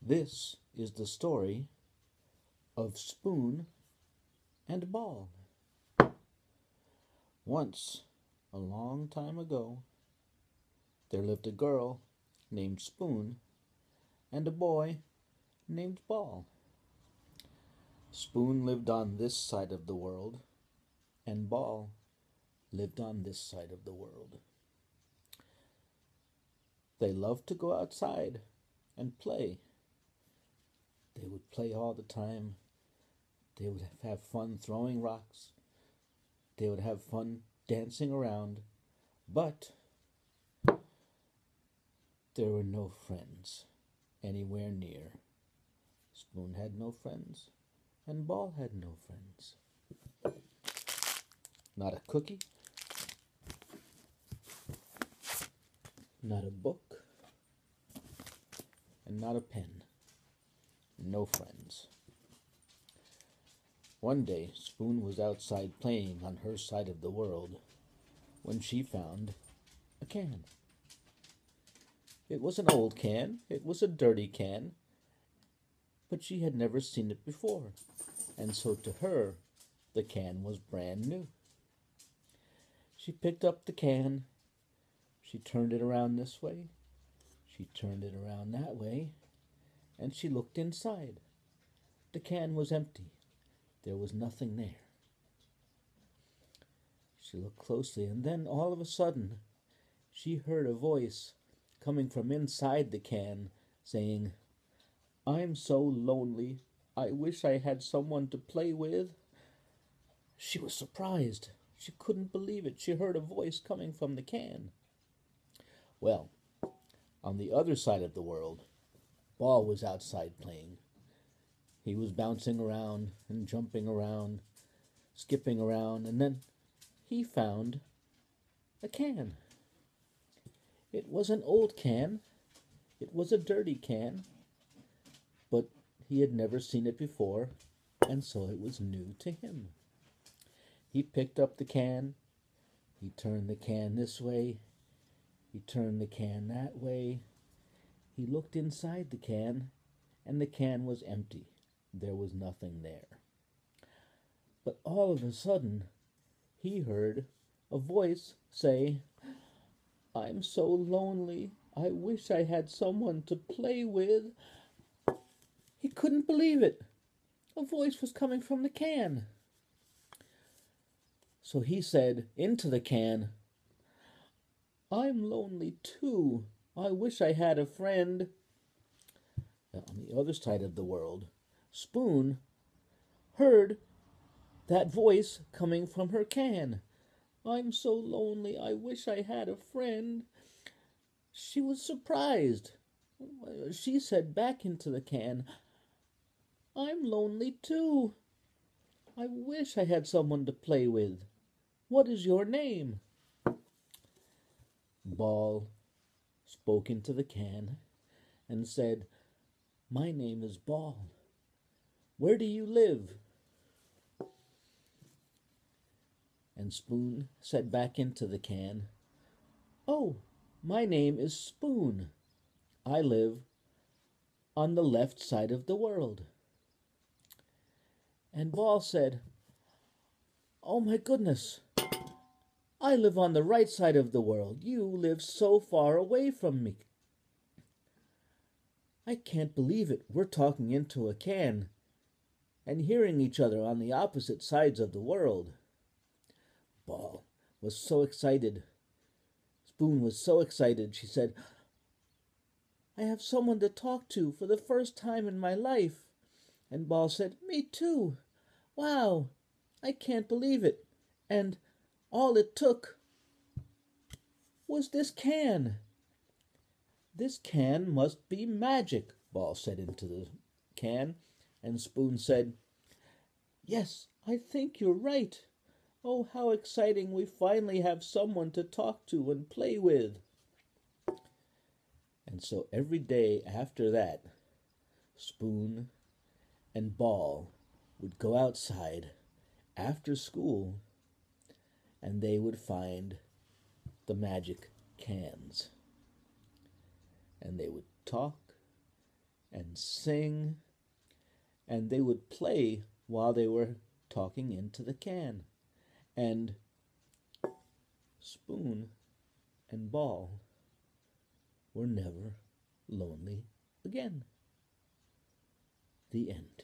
This is the story of Spoon and Ball. Once, a long time ago, there lived a girl named Spoon and a boy named Ball. Spoon lived on this side of the world, and Ball lived on this side of the world. They loved to go outside and play. They would play all the time. They would have fun throwing rocks. They would have fun dancing around. But there were no friends anywhere near. Spoon had no friends, and Ball had no friends. Not a cookie, not a book, and not a pen. No friends. One day, Spoon was outside playing on her side of the world when she found a can. It was an old can, it was a dirty can, but she had never seen it before, and so to her, the can was brand new. She picked up the can, she turned it around this way, she turned it around that way, and she looked inside. The can was empty. There was nothing there. She looked closely, and then all of a sudden, she heard a voice coming from inside the can saying, "I'm so lonely. I wish I had someone to play with." She was surprised. She couldn't believe it. She heard a voice coming from the can. Well, on the other side of the world, Ball was outside playing. He was bouncing around and jumping around, skipping around, and then he found a can. It was an old can. It was a dirty can, but he had never seen it before, and so it was new to him. He picked up the can. He turned the can this way. He turned the can that way. He looked inside the can, and the can was empty. There was nothing there. But all of a sudden, he heard a voice say, "I'm so lonely. I wish I had someone to play with." He couldn't believe it. A voice was coming from the can. So he said into the can, "I'm lonely too. I wish I had a friend." On the other side of the world, Spoon heard that voice coming from her can. "I'm so lonely. I wish I had a friend." She was surprised. She said back into the can, "I'm lonely too. I wish I had someone to play with. What is your name?" Ball spoke into the can and said, "My name is Ball. Where do you live?" And Spoon said back into the can, "Oh, my name is Spoon. I live on the left side of the world." And Ball said, "Oh my goodness, I live on the right side of the world. You live so far away from me. I can't believe it. We're talking into a can and hearing each other on the opposite sides of the world." Ball was so excited. Spoon was so excited. She said, "I have someone to talk to for the first time in my life." And Ball said, "Me too. Wow, I can't believe it. And all it took was this can." "This can must be magic," Ball said into the can. And Spoon said, "Yes, I think you're right. Oh, how exciting. We finally have someone to talk to and play with." And so every day after that, Spoon and Ball would go outside after school and they would find the magic cans. And they would talk and sing, and they would play while they were talking into the can. And Spoon and Ball were never lonely again. The end.